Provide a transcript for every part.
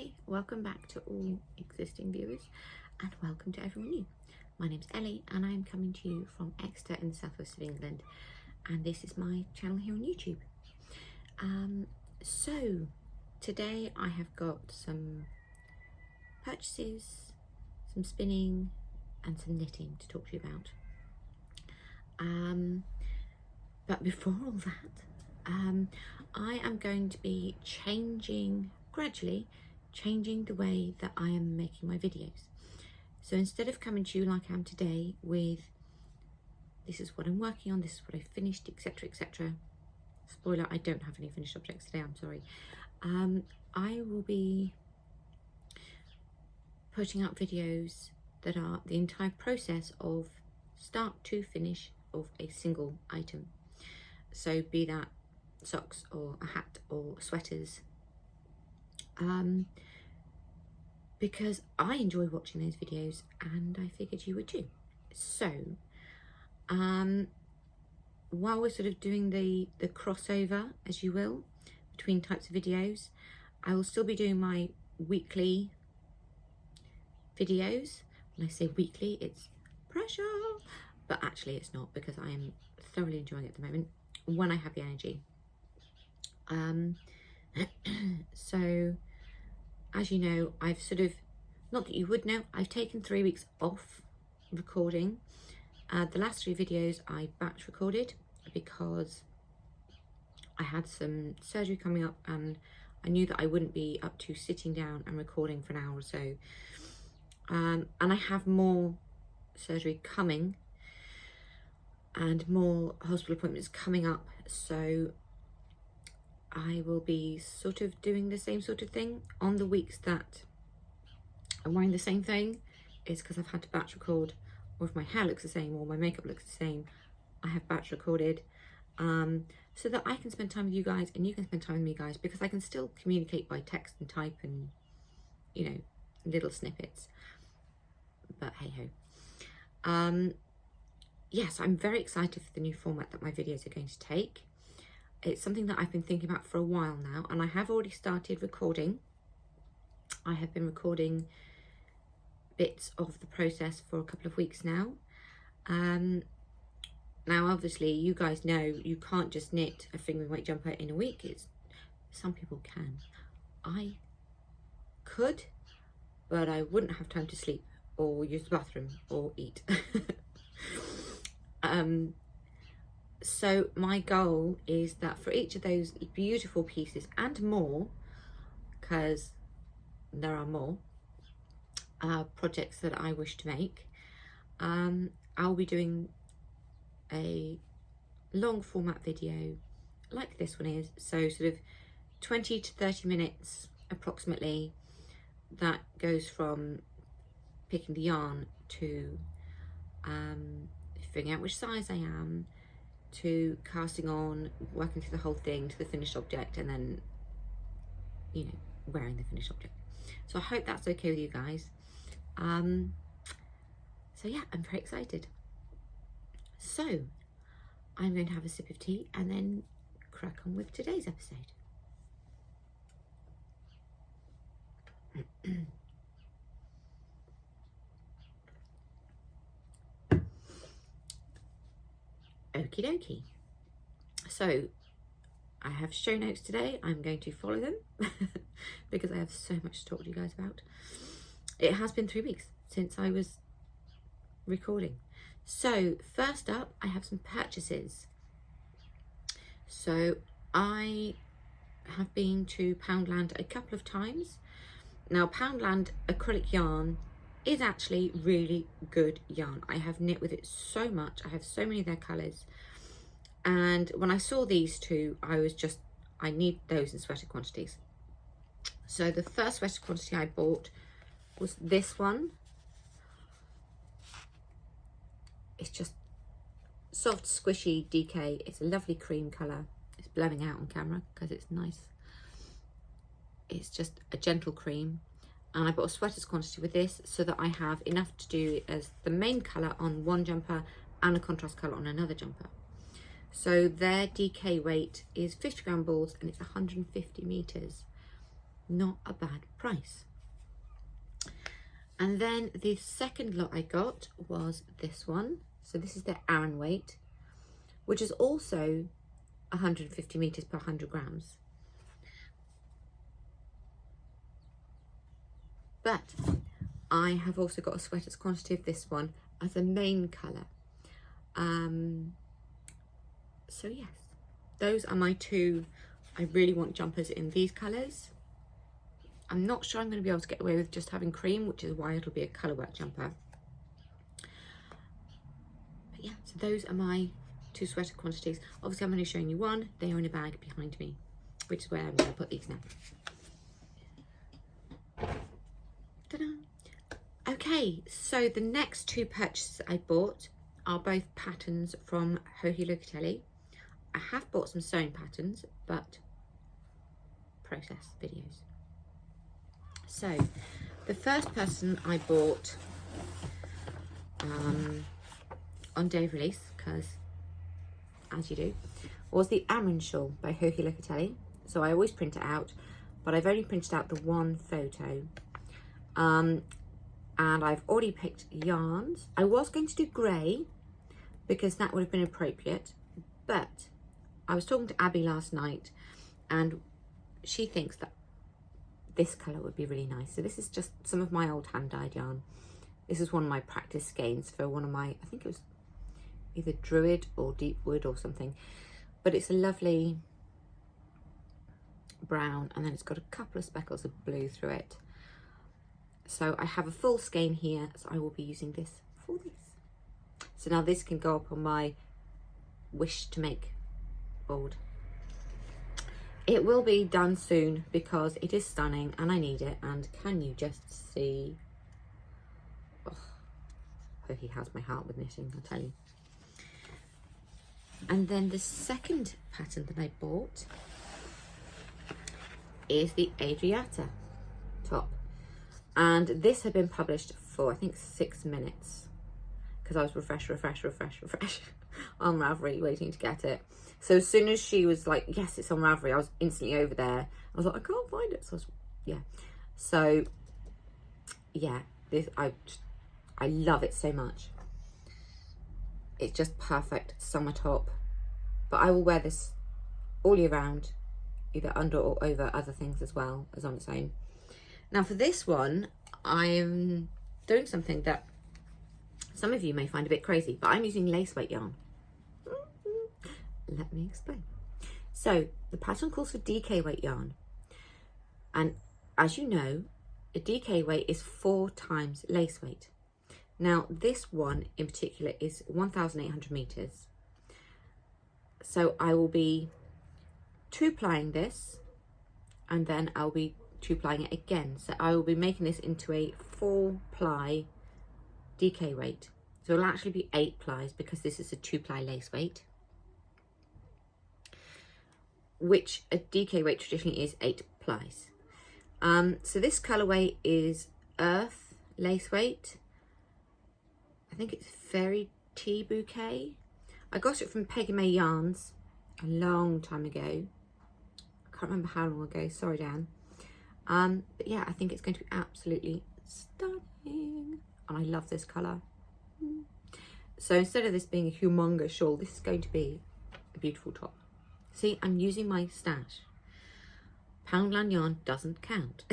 Hi, welcome back to all existing viewers and welcome to everyone new. My name's Ellie and I'm coming to you from Exeter in the southwest of England, and this is my channel here on YouTube. So today I have got some purchases, some spinning and some knitting to talk to you about. But before all that, I am going to be gradually changing the way that I am making my videos. So instead of coming to you like I am today with this is what I'm working on, this is what I finished, etc, etc. Spoiler, I don't have any finished objects today, I'm sorry. I will be putting out videos that are the entire process of start to finish of a single item. So be that socks or a hat or sweaters, because I enjoy watching those videos and I figured you would too. So while we're sort of doing the crossover, as you will, between types of videos, I will still be doing my weekly videos. When I say weekly, it's pressure, but actually it's not, because I am thoroughly enjoying it at the moment when I have the energy. So as you know, I've sort of, not that you would know, I've taken 3 weeks off recording. The last 3 videos I batch recorded because I had some surgery coming up and I knew that I wouldn't be up to sitting down and recording for an hour or so. And I have more surgery coming and more hospital appointments coming up, so I will be sort of doing the same sort of thing on the weeks that I'm wearing the same thing. Is because I've had to batch record, or if my hair looks the same or my makeup looks the same, I have batch recorded, so that I can spend time with you guys and you can spend time with me, guys, because I can still communicate by text and type and, you know, little snippets. But hey ho. Yes, I'm very excited for the new format that my videos are going to take. It's something that I've been thinking about for a while now, and I have already started recording. I have been recording bits of the process for a couple of weeks now. Now obviously you guys know you can't just knit a fingering weight jumper in a week. Some people can. I could, but I wouldn't have time to sleep or use the bathroom or eat. So my goal is that for each of those beautiful pieces and more, because there are more projects that I wish to make, I'll be doing a long format video like this one is, so sort of 20 to 30 minutes approximately, that goes from picking the yarn to figuring out which size I am, to casting on, working through the whole thing to the finished object, and then, you know, wearing the finished object. So I hope that's okay with you guys. So yeah, I'm very excited. So I'm going to have a sip of tea and then crack on with today's episode. Okie dokie. So I have show notes today. I'm going to follow them because I have so much to talk to you guys about. It has been 3 weeks since I was recording. So first up, I have some purchases. So I have been to Poundland a couple of times. Now Poundland acrylic yarn is actually really good yarn. I have knit with it so much. I have so many of their colours, and when I saw these two, I need those in sweater quantities. So the first sweater quantity I bought was this one. It's just soft squishy DK. It's a lovely cream colour. It's blowing out on camera because it's nice. It's just a gentle cream. And I bought a sweaters quantity with this so that I have enough to do as the main colour on one jumper and a contrast colour on another jumper. So their DK weight is 50 gram balls and it's 150 meters. not a bad price. And then the second lot I got was this one. So this is the Aran weight, which is also 150 meters per 100 grams. But I have also got a sweater's quantity of this one as a main colour. So yes, those are my two. I really want jumpers in these colours. I'm not sure I'm going to be able to get away with just having cream, which is why it'll be a colour work jumper. But yeah, so those are my two sweater quantities. Obviously I'm only showing you one. They are in a bag behind me, which is where I'm going to put these now. Ta-da! Okay, so the next two purchases I bought are both patterns from jojilocat. I have bought some sewing patterns, but process videos. So the first pattern I bought on day of release, because as you do, was the Amren Shawl by jojilocat. So I always print it out, but I've only printed out the one photo. And I've already picked yarns. I was going to do grey because that would have been appropriate, but I was talking to Abby last night and she thinks that this colour would be really nice. So this is just some of my old hand-dyed yarn. This is one of my practice skeins for one of my, I think it was either Druid or Deep Wood or something, but it's a lovely brown and then it's got a couple of speckles of blue through it. So I have a full skein here, so I will be using this for this. So now this can go up on my wish to make board. It will be done soon because it is stunning and I need it. And can you just see? Oh, he has my heart with knitting, I tell you. And then the second pattern that I bought is the Adriata top. And this had been published for, I think, 6 minutes because I was refresh on Ravelry waiting to get it. So as soon as she was like, yes, it's on Ravelry, I was instantly over there. I was like, I can't find it. So yeah, this I love it so much. It's just perfect summer top. But I will wear this all year round, either under or over other things as well as on its own. Now for this one, I'm doing something that some of you may find a bit crazy, but I'm using lace weight yarn. Let me explain. So the pattern calls for DK weight yarn. And as you know, a DK weight is 4 times lace weight. Now this one in particular is 1,800 meters. So I will be 2-plying this and then I'll be 2-plying it again. So I will be making this into a 4-ply DK weight. So it'll actually be 8 plies because this is a 2-ply lace weight, which a DK weight traditionally is 8 plies. So this colourway is Earth lace weight. I think it's Fairy Tea Bouquet. I got it from Peggy May Yarns a long time ago. I can't remember how long ago, sorry Dan. But yeah, I think it's going to be absolutely stunning. And I love this colour. So instead of this being a humongous shawl, this is going to be a beautiful top. See, I'm using my stash. Poundland yarn doesn't count.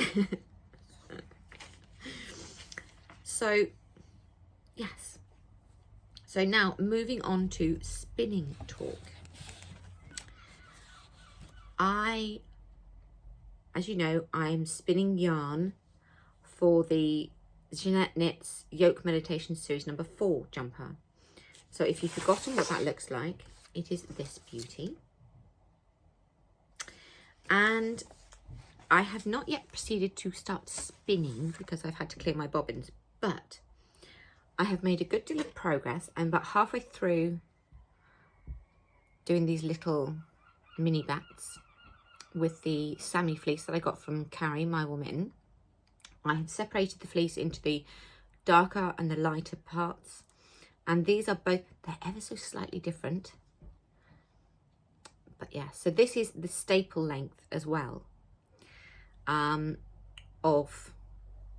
So, yes. So now moving on to spinning talk. As you know, I'm spinning yarn for the Jeanette Knits Yoke Meditation Series number 4 jumper. So if you've forgotten what that looks like, it is this beauty. And I have not yet proceeded to start spinning because I've had to clear my bobbins, but I have made a good deal of progress. I'm about halfway through doing these little mini bats with the Sammy fleece that I got from Carrie, my wool mitten. I have separated the fleece into the darker and the lighter parts, and these are both, they're ever so slightly different. But yeah, so this is the staple length as well. of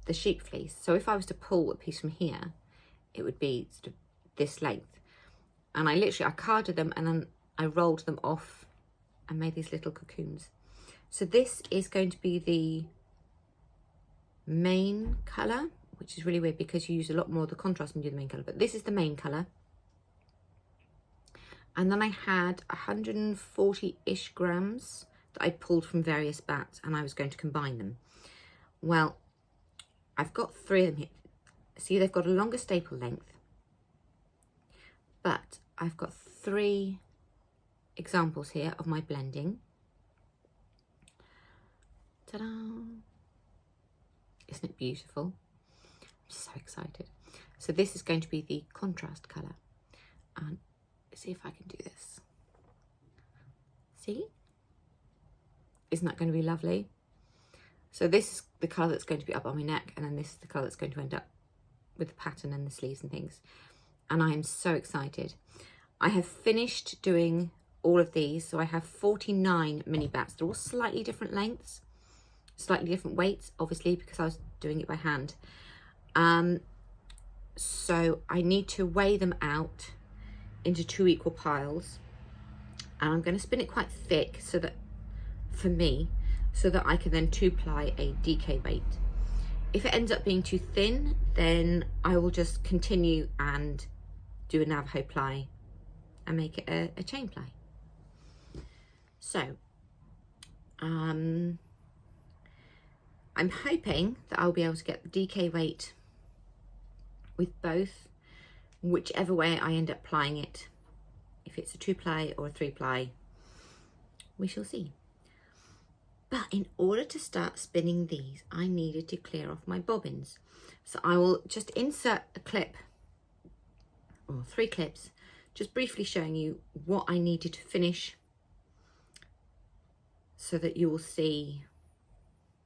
the sheep fleece. So if I was to pull a piece from here, it would be sort of this length. And I carded them and then I rolled them off and made these little cocoons. So this is going to be the main colour, which is really weird because you use a lot more of the contrast when you do the main colour, but this is the main colour. And then I had 140-ish grams that I pulled from various bats and I was going to combine them. Well, I've got 3 of them here. See, they've got a longer staple length, but I've got 3 examples here of my blending. Ta-da! Isn't it beautiful? I'm so excited. So this is going to be the contrast colour. And let's see if I can do this. See? Isn't that going to be lovely? So this is the colour that's going to be up on my neck, and then this is the colour that's going to end up with the pattern and the sleeves and things. And I am so excited. I have finished doing all of these. So I have 49 mini bats. They're all slightly different lengths, slightly different weights, obviously, because I was doing it by hand. So I need to weigh them out into 2 equal piles. And I'm going to spin it quite thick so that, for me, so that I can then 2-ply a DK weight. If it ends up being too thin, then I will just continue and do a Navajo ply and make it a chain ply. So, I'm hoping that I'll be able to get the DK weight with both, whichever way I end up plying it. If it's a 2-ply or a 3-ply, we shall see. But in order to start spinning these, I needed to clear off my bobbins. So I will just insert a clip, or 3 clips, just briefly showing you what I needed to finish so that you will see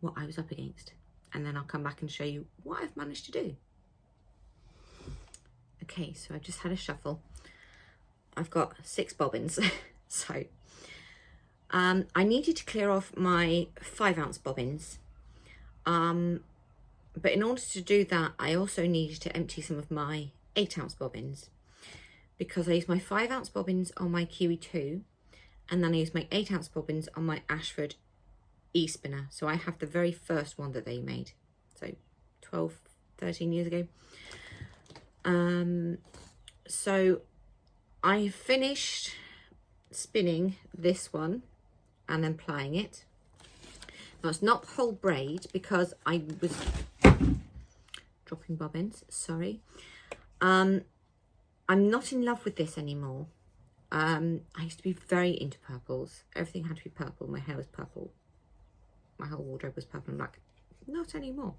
what I was up against. And then I'll come back and show you what I've managed to do. Okay, so I've just had a shuffle. I've got 6 bobbins. So I needed to clear off my 5-ounce bobbins. But in order to do that, I also needed to empty some of my 8-ounce bobbins, because I used my 5-ounce bobbins on my Kiwi 2, and then I used my 8-ounce bobbins on my Ashford e-spinner. So I have the very first one that they made, so 12, 13 years ago. So I finished spinning this one and then plying it. Now it's not whole braid because I was dropping bobbins, sorry. I'm not in love with this anymore. I used to be very into purples. Everything had to be purple. My hair was purple. My whole wardrobe was purple and black. Not anymore.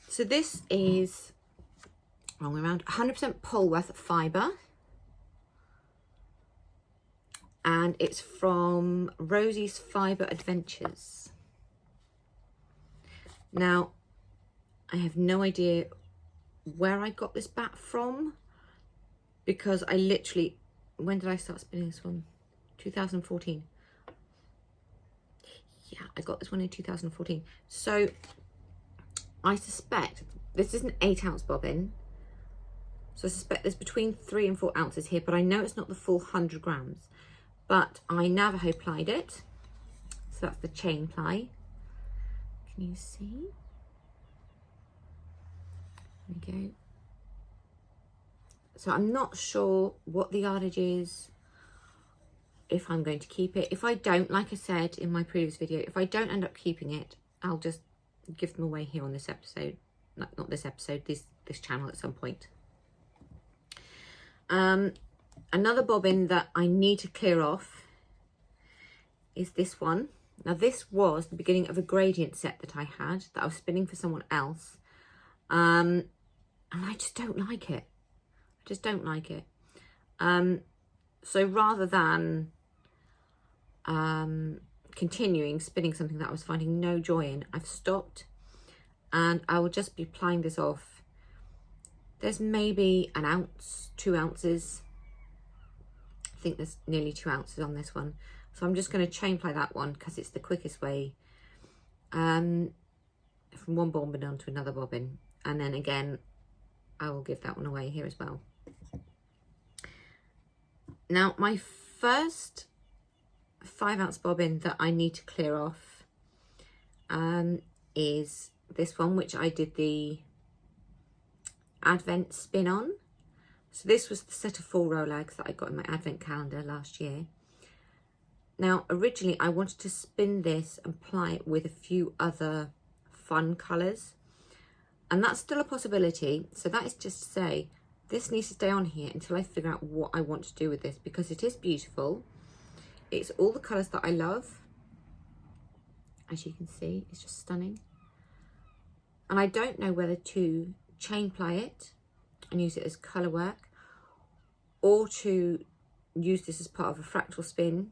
So this is around 100% Polworth fibre. And it's from Rosie's Fibre Adventures. Now, I have no idea where I got this bat from, because I literally, when did I start spinning this one? 2014. Yeah, I got this one in 2014. So I suspect this is an 8-ounce bobbin. So I suspect there's between 3 and 4 ounces here, but I know it's not the full 100 grams. But I Navajo plied it. So that's the chain ply. Can you see? There we go. So I'm not sure what the yardage is, if I'm going to keep it. If I don't, like I said in my previous video, if I don't end up keeping it, I'll just give them away here on this episode. Not this episode, this channel at some point. Another bobbin that I need to clear off is this one. Now this was the beginning of a gradient set that I had, that I was spinning for someone else. And I just don't like it. I just don't like it. So rather than continuing spinning something that I was finding no joy in, I've stopped, and I will just be plying this off. There's maybe an ounce, 2 ounces. I think there's nearly 2 ounces on this one. So I'm just going to chain ply that one because it's the quickest way from one bobbin onto another bobbin, and then again I will give that one away here as well. Now my first 5-ounce bobbin that I need to clear off is this one, which I did the Advent spin on. So this was the set of 4 Rolags that I got in my Advent calendar last year. Now originally I wanted to spin this and ply it with a few other fun colours, and that's still a possibility. So that is just to say, this needs to stay on here until I figure out what I want to do with this, because it is beautiful. It's all the colours that I love. As you can see, it's just stunning. And I don't know whether to chain ply it and use it as colour work, or to use this as part of a fractal spin,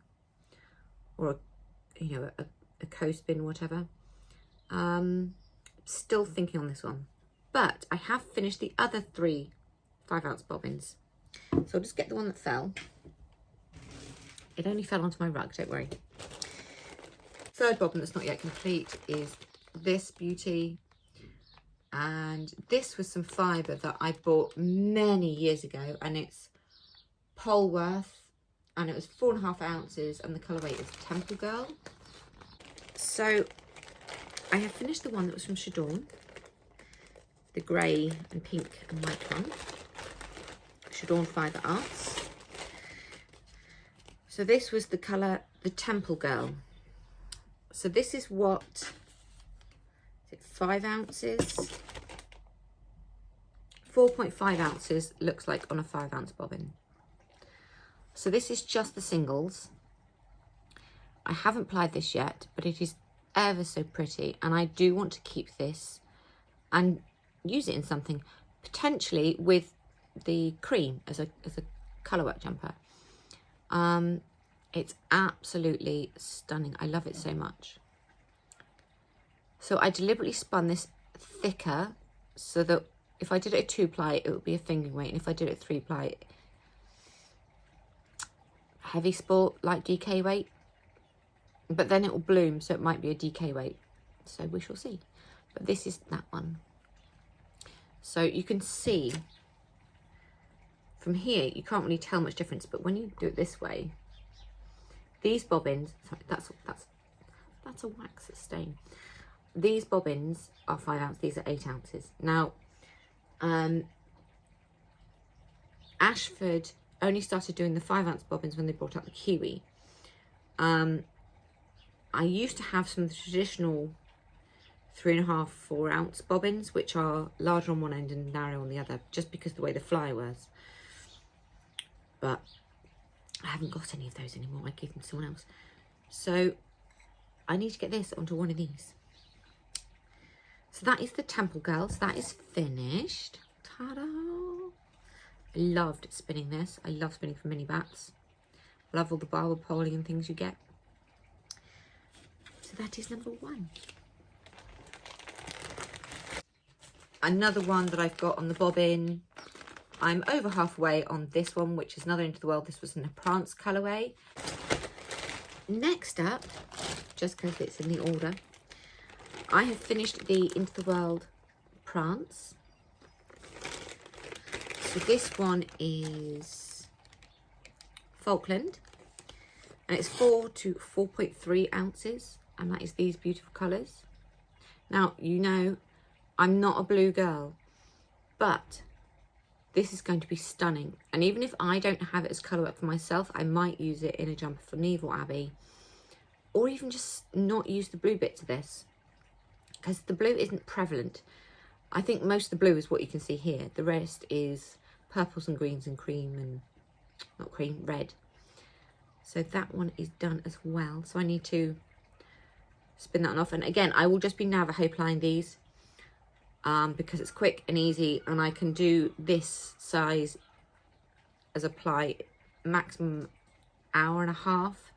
or a co-spin, whatever. Still thinking on this one, but I have finished the other 3 5-ounce bobbins. So I'll just get the one that fell. It only fell onto my rug, don't worry. Third bobbin that's not yet complete is this beauty, and this was some fibre that I bought many years ago, and it's Polworth, and it was 4.5 ounces, and the colourway is Temple Girl. So I have finished the one that was from Sharon, the grey and pink and white one, Sharon Fibre Arts. So this was the colour, the Temple Girl. So this is what, is it 5 ounces? 4.5 ounces looks like on a 5-ounce bobbin. So this is just the singles. I haven't plied this yet, but it is ever so pretty, and I do want to keep this and use it in something, potentially with the cream as a colourwork jumper. It's absolutely stunning. I love it so much. So I deliberately spun this thicker so that if I did it at 2-ply, it would be a fingering weight, and if I did it at 3-ply, heavy sport, like DK weight. But then it will bloom, so it might be a DK weight. So we shall see. But this is that one. So you can see from here, you can't really tell much difference, but when you do it this way, these bobbins, sorry, that's a wax stain. These bobbins are 5 ounce, these are 8 ounces. Now, Ashford only started doing the 5-ounce bobbins when they brought out the Kiwi. I used to have some of the traditional 3.5, 4 ounce bobbins, which are larger on one end and narrow on the other, just because of the way the fly was. But I haven't got any of those anymore. I gave them to someone else. So I need to get this onto one of these. So that is the Temple Girls. That is finished. Ta-da! I loved spinning this. I love spinning for mini bats. Love all the barber poling and things you get. So that is number 1. Another one that I've got on the bobbin. I'm over halfway on this one, which is another Into the World. This was in a Prance colourway. Next up, just because it's in the order, I have finished the Into the World Prance. So this one is Falkland, and it's 4 to 4.3 ounces, and that is these beautiful colours. Now, you know, I'm not a blue girl, but this is going to be stunning. And even if I don't have it as colourwork for myself, I might use it in a jumper for Neve or Abby, or even just not use the blue bit to this, because the blue isn't prevalent. I think most of the blue is what you can see here. The rest is purples and greens and cream and, not cream, red. So that one is done as well. So I need to spin that one off. And again, I will just be Navajo plying these because it's quick and easy, and I can do this size as a ply maximum hour and a half.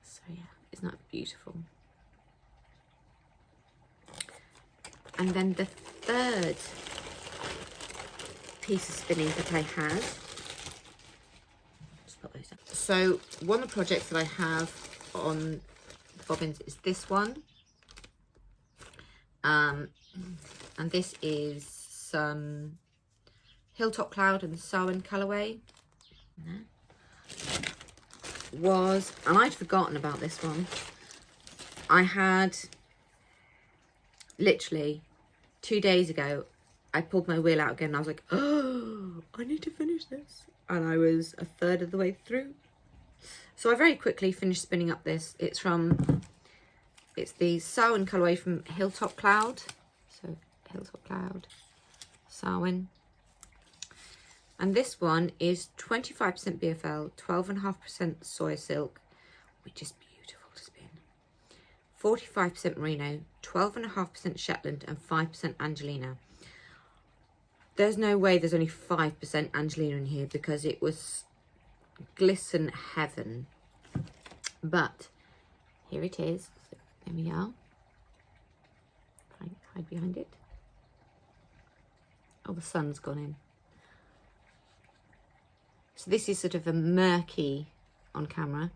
So yeah, isn't that beautiful? And then the third piece of spinning that I have, just put those up. So one of the projects that I have on bobbins is this one. And this is some Hilltop Cloud and Samhain colourway. And I'd forgotten about this one. I had literally 2 days ago, I pulled my wheel out again and I was like, oh, I need to finish this. And I was a third of the way through. So I very quickly finished spinning up this. It's the Samhain colourway from Hilltop Cloud. So Hilltop Cloud, Samhain. And this one is 25% BFL, 12.5% soya silk, which is beautiful to spin. 45% merino, 12.5% Shetland, and 5% Angelina. There's no way there's only 5% Angelina in here because it was glisten heaven. But here it is. So there we are. Hide behind it. Oh, the sun's gone in. So this is sort of a murky on camera.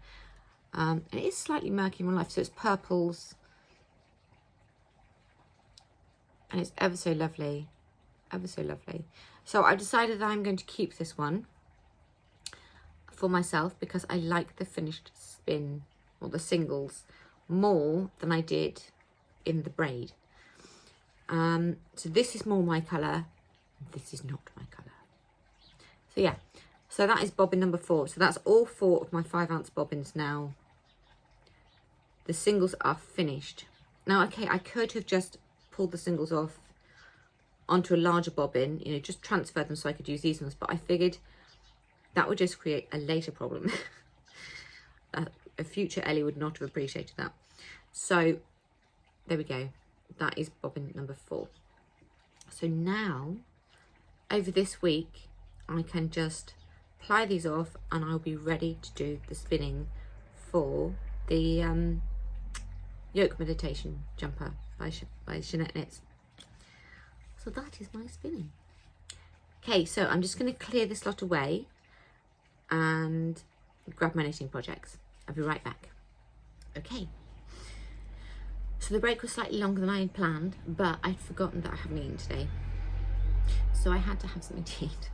And it is slightly murky in real life. So it's purples. And it's ever so lovely. Ever so lovely. So I've decided that I'm going to keep this one for myself because I like the finished spin, or the singles, more than I did in the braid. So this is more my colour. This is not my colour. So yeah. So that is bobbin number 4. So that's all 4 of my 5-ounce bobbins now. The singles are finished. Now, okay, I could have just pulled the singles off onto a larger bobbin, you know, just transfer them so I could use these ones. But I figured that would just create a later problem. A future Elly would not have appreciated that. So there we go. That is bobbin number 4. So now, over this week, I can just apply these off and I'll be ready to do the spinning for the Yoke Meditation jumper by Jeanette Knits. So that is my spinning. Okay, so I'm just going to clear this lot away and grab my knitting projects. I'll be right back. Okay. So the break was slightly longer than I had planned, but I'd forgotten that I haven't eaten today. So I had to have something to eat.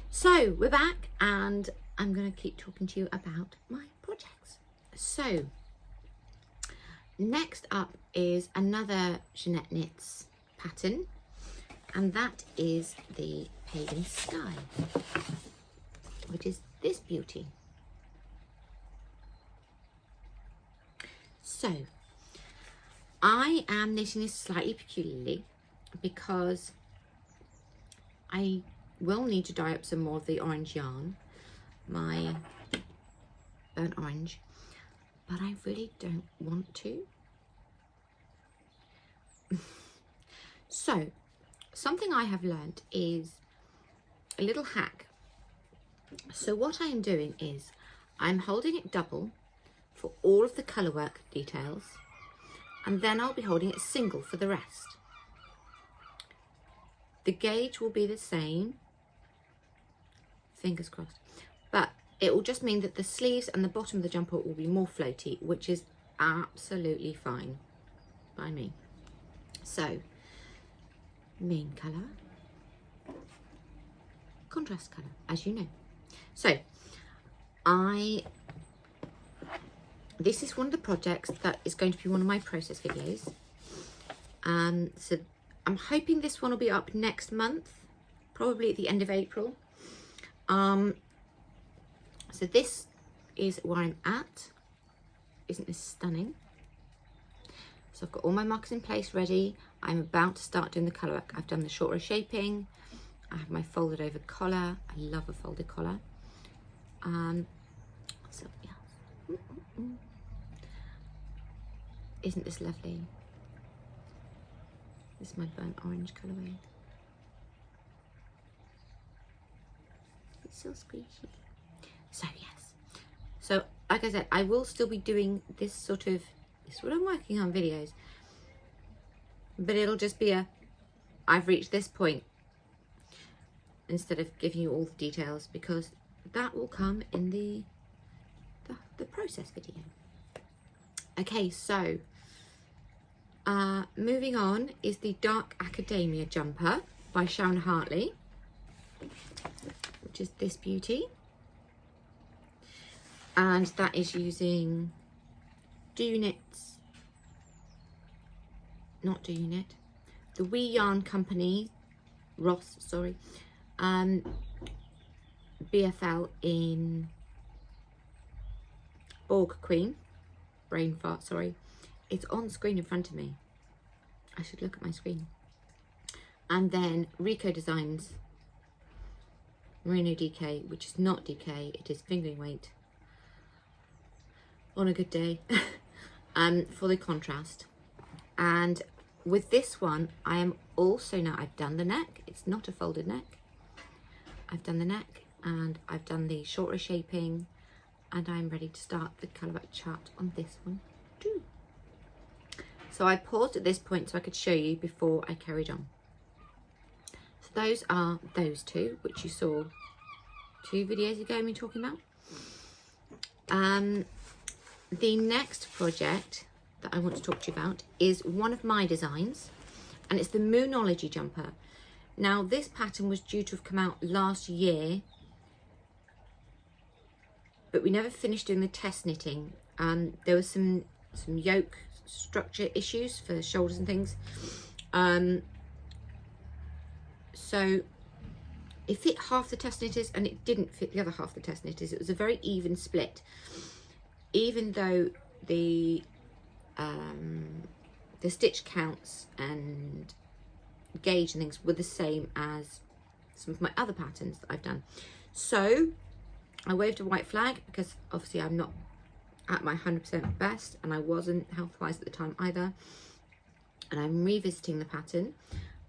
So we're back and I'm going to keep talking to you about my projects. So next up is another Jeanette Knits pattern, and that is the Pagan Sky, which is this beauty. So I am knitting this slightly peculiarly because I will need to dye up some more of the orange yarn, my burnt orange, but I really don't want to. So something I have learned is a little hack. So what I am doing is I'm holding it double for all of the colour work details, and then I'll be holding it single for the rest. The gauge will be the same, fingers crossed, but it will just mean that the sleeves and the bottom of the jumper will be more floaty, which is absolutely fine by me. So main colour, contrast colour, as you know. So this is one of the projects that is going to be one of my process videos. So I'm hoping this one will be up next month, probably at the end of April. So this is where I'm at. Isn't this stunning? So I've got all my markers in place ready. I'm about to start doing the colour work. I've done the short row shaping. I have my folded over collar. I love a folded collar. So yeah. Isn't this lovely? This is my burnt orange colourway. It's so squeaky. So yes. So like I said, I will still be doing this sort of, this is what I'm working on videos. But it'll just be I've reached this point, instead of giving you all the details, because that will come in the process video. Okay, so moving on is the Dark Academia jumper by Sharon Hartley, which is this beauty. And that is using the Wee Yarn Company, Ross, sorry, BFL in Borg Queen, brain fart, sorry. It's on screen in front of me. I should look at my screen. And then Rico Designs Merino DK, which is not DK, it is fingering weight on a good day, for the contrast. And with this one, I am also, now I've done the neck, it's not a folded neck. I've done the neck and I've done the shorter shaping, and I'm ready to start the colour chart on this one too. So I paused at this point so I could show you before I carried on. So those are those two, which you saw 2 videos ago me talking about. The next project that I want to talk to you about is one of my designs, and it's the Moonology jumper. Now this pattern was due to have come out last year, but we never finished doing the test knitting. There was some yoke structure issues for shoulders and things, so it fit half the test knitters and it didn't fit the other half the test knitters. It was a very even split, even though the stitch counts and gauge and things were the same as some of my other patterns that I've done. So I waved a white flag because obviously I'm not at my 100% best, and I wasn't health-wise at the time either. And I'm revisiting the pattern,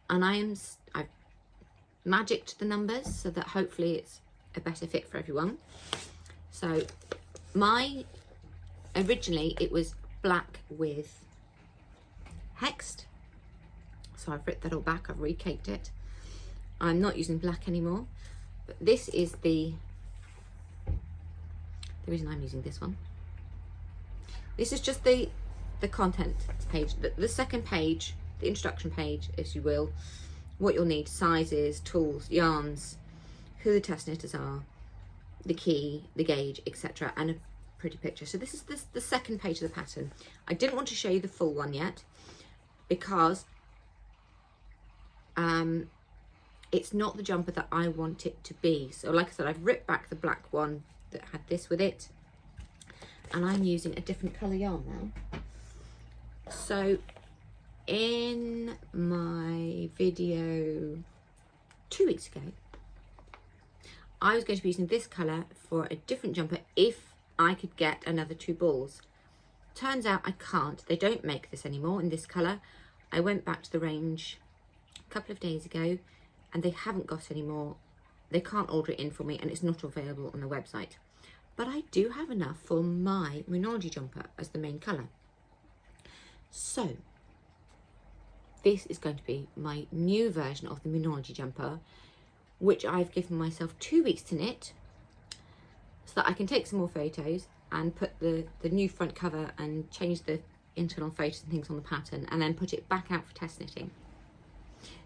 and I've magicked the numbers so that hopefully it's a better fit for everyone. So originally it was black with hexed, so I've ripped that all back, I've recaked it. I'm not using black anymore, but this is the reason I'm using this one. This is just the content page, the second page, the introduction page, if you will. What you'll need: sizes, tools, yarns, who the test knitters are, the key, the gauge, etc., and a pretty picture. So this is the second page of the pattern. I didn't want to show you the full one yet because it's not the jumper that I want it to be. So like I said, I've ripped back the black one that had this with it, and I'm using a different colour yarn now. So in my video 2 weeks ago, I was going to be using this colour for a different jumper if I could get another 2 balls. Turns out I can't. They don't make this anymore in this colour. I went back to the range a couple of days ago and they haven't got any more. They can't order it in for me and it's not available on the website. But I do have enough for my Moonology jumper as the main colour. So this is going to be my new version of the Moonology jumper, which I've given myself 2 weeks to knit so that I can take some more photos and put the new front cover and change the internal photos and things on the pattern, and then put it back out for test knitting.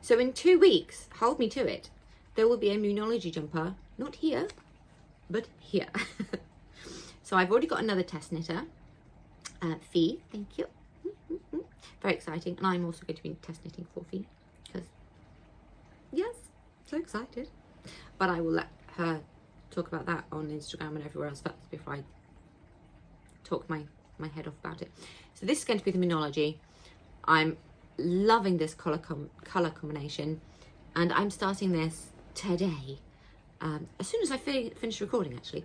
So in 2 weeks, hold me to it, there will be a Moonology jumper, not here, but here. So I've already got another test knitter, Fee, thank you. Very exciting, and I'm also going to be test knitting for Fee, because yes, so excited. But I will let her talk about that on Instagram and everywhere else first before I talk my head off about it. So this is going to be the Moonology. I'm loving this colour combination, and I'm starting this today, as soon as I finish recording actually,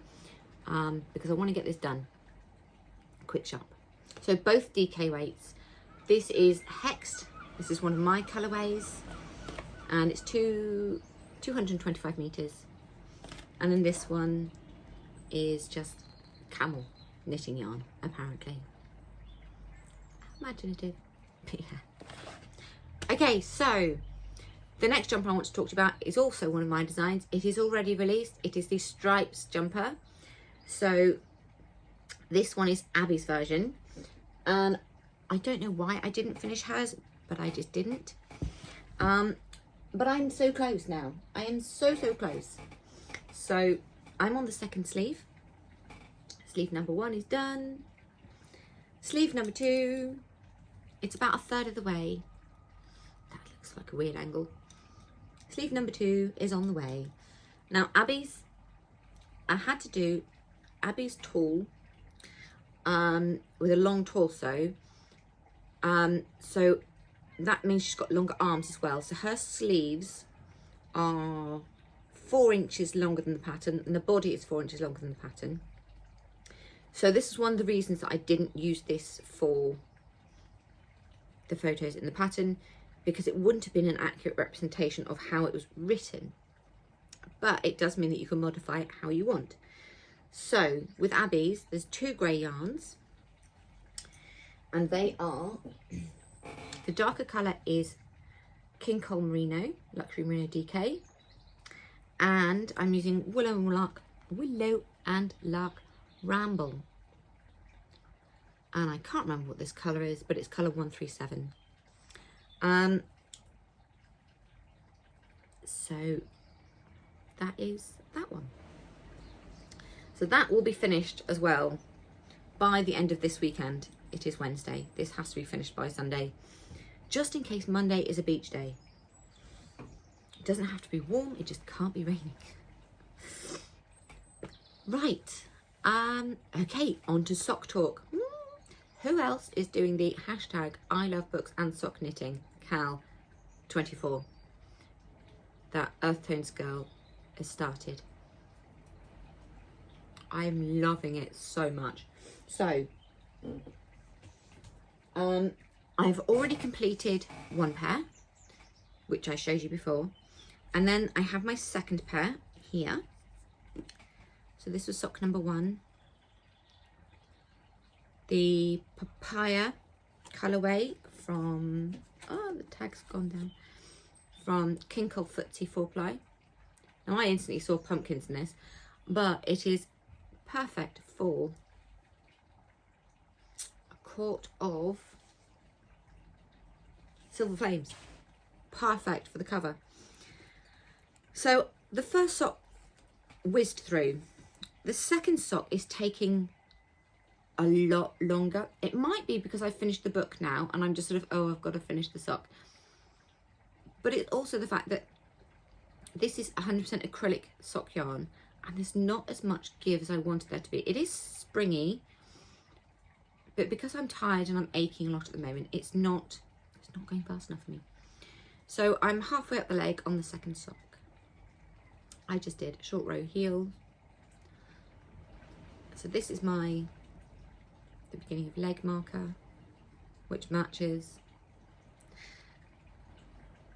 because I want to get this done quick sharp. So both DK weights. This is hexed. This is one of my colourways, and it's 225 meters. And then this one is just camel knitting yarn, apparently. Imaginative. But yeah. Okay, so the next jumper I want to talk to you about is also one of my designs. It is already released. It is the stripes jumper. So this one is Abby's version. And I don't know why I didn't finish hers, but I just didn't. But I'm so close now. I am so close. So I'm on the second sleeve. Sleeve number 1 is done. Sleeve number 2, it's about a third of the way. That looks like a weird angle. Sleeve number 2 is on the way. Now Abby's, I had to do Abby's tall with a long torso. So that means she's got longer arms as well. So her sleeves are 4 inches longer than the pattern, and the body is 4 inches longer than the pattern. So this is one of the reasons that I didn't use this for the photos in the pattern, because it wouldn't have been an accurate representation of how it was written. But it does mean that you can modify it how you want. So with Abby's, there's 2 grey yarns, and they are, the darker colour is King Cole Merino, Luxury Merino DK, and I'm using Willow and Lark Ramble. And I can't remember what this colour is, but it's colour 137. So that is that one. So that will be finished as well by the end of this weekend. It is Wednesday. This has to be finished by Sunday, just in case Monday is a beach day. It doesn't have to be warm, it just can't be raining. Right, okay, on to sock talk. Who else is doing the hashtag I love books and sock knitting? Cal24. That Earth Tones girl has started. I'm loving it so much. So, I've already completed 1 pair, which I showed you before. And then I have my second pair here. So this was sock number 1. The papaya colourway from, oh, the tag's gone down, from King Cole Footsie 4-ply. Now I instantly saw pumpkins in this, but it is perfect for a quart of Silver Flames. Perfect for the cover. So the first sock whizzed through. The second sock is taking a lot longer. It might be because I finished the book now and I'm just sort of, oh, I've got to finish the sock. But it's also the fact that this is 100% acrylic sock yarn and there's not as much give as I wanted there to be. It is springy, but because I'm tired and I'm aching a lot at the moment, it's not going fast enough for me. So I'm halfway up the leg on the second sock. I just did a short row heel. So this is the beginning of leg marker, which matches.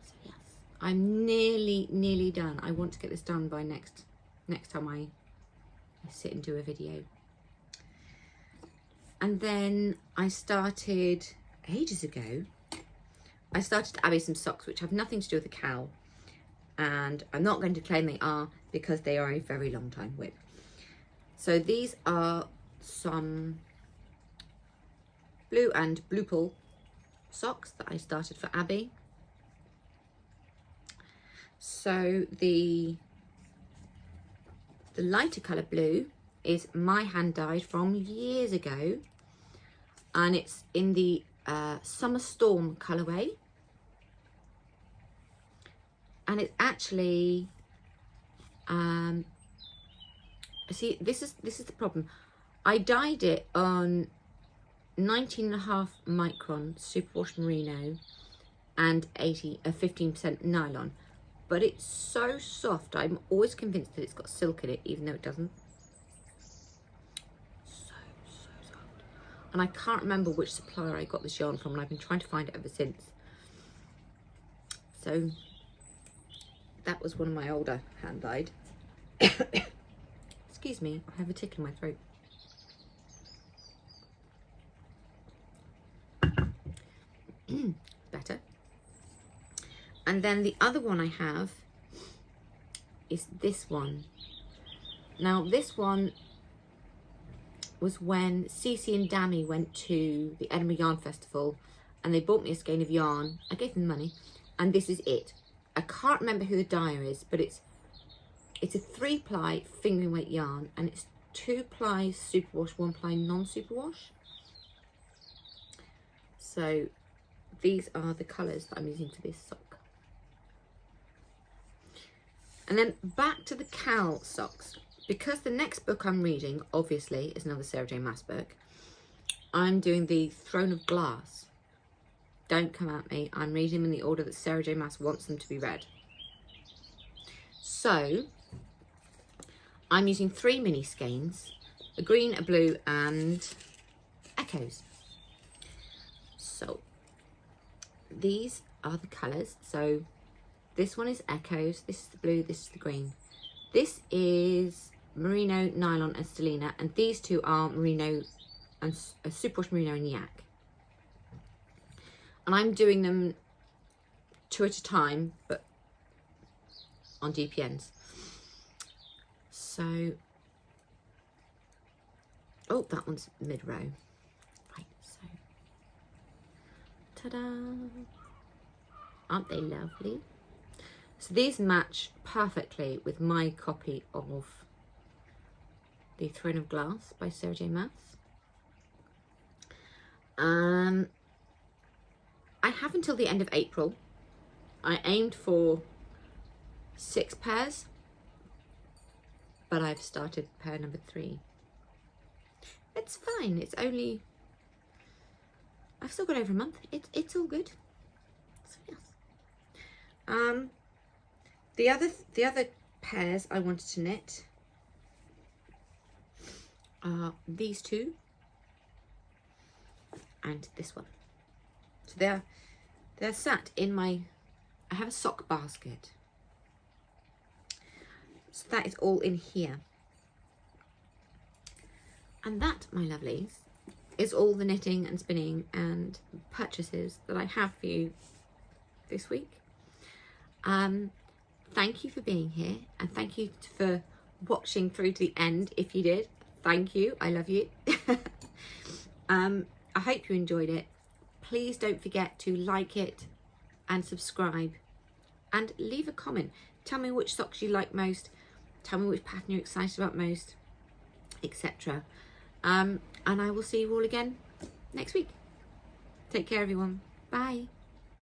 So yes, I'm nearly done. I want to get this done by next time I sit and do a video. And then I started ages ago. I started to add some socks which have nothing to do with the cowl, and I'm not going to claim they are because they are a very long time width. So these are some blue and blue pool socks that I started for Abby. So the lighter colour blue is my hand dyed from years ago, and it's in the Summer Storm colourway, and it's actually see, this is the problem. I dyed it on 19.5 micron superwash merino and 15% nylon, but it's so soft. I'm always convinced that it's got silk in it, even though it doesn't. So soft. And I can't remember which supplier I got this yarn from, and I've been trying to find it ever since. So that was one of my older hand dyed. Excuse me, I have a tick in my throat. Better. And then the other one I have is this one. Now this one was when Cece and Dammy went to the Edinburgh Yarn Festival and they bought me a skein of yarn. I gave them money, and this is it. I can't remember who the dyer is, but it's a 3-ply fingering weight yarn, and it's 2 plies superwash, 1 ply non-superwash. So these are the colours that I'm using for this sock. And then back to the Cal socks. Because the next book I'm reading, obviously, is another Sarah J Maas book, I'm doing the Throne of Glass. Don't come at me. I'm reading them in the order that Sarah J Maas wants them to be read. So, I'm using 3 mini skeins, a green, a blue, and echoes. So, these are the colours. So, this one is echoes, this is the blue, this is the green. This is merino, nylon, and stellina, and these two are merino and superwash merino and yak. And I'm doing them 2 at a time, but on DPNs. So, oh, that one's mid-row. Right, so, ta-da! Aren't they lovely? So these match perfectly with my copy of The Throne of Glass by Sarah J Maas. I have until the end of April. I aimed for 6 pairs, but I've started pair number 3. It's fine. It's only, I've still got over a month. It's all good. So yes. The other pairs I wanted to knit are these 2 and this one. So they're sat in my, I have a sock basket. So that is all in here. And that, my lovelies, is all the knitting and spinning and purchases that I have for you this week. Thank you for being here, and thank you for watching through to the end. If you did, thank you. I love you. I hope you enjoyed it. Please don't forget to like it and subscribe and leave a comment. Tell me which socks you like most. Tell me which pattern you're excited about most, etc. And I will see you all again next week. Take care, everyone. Bye.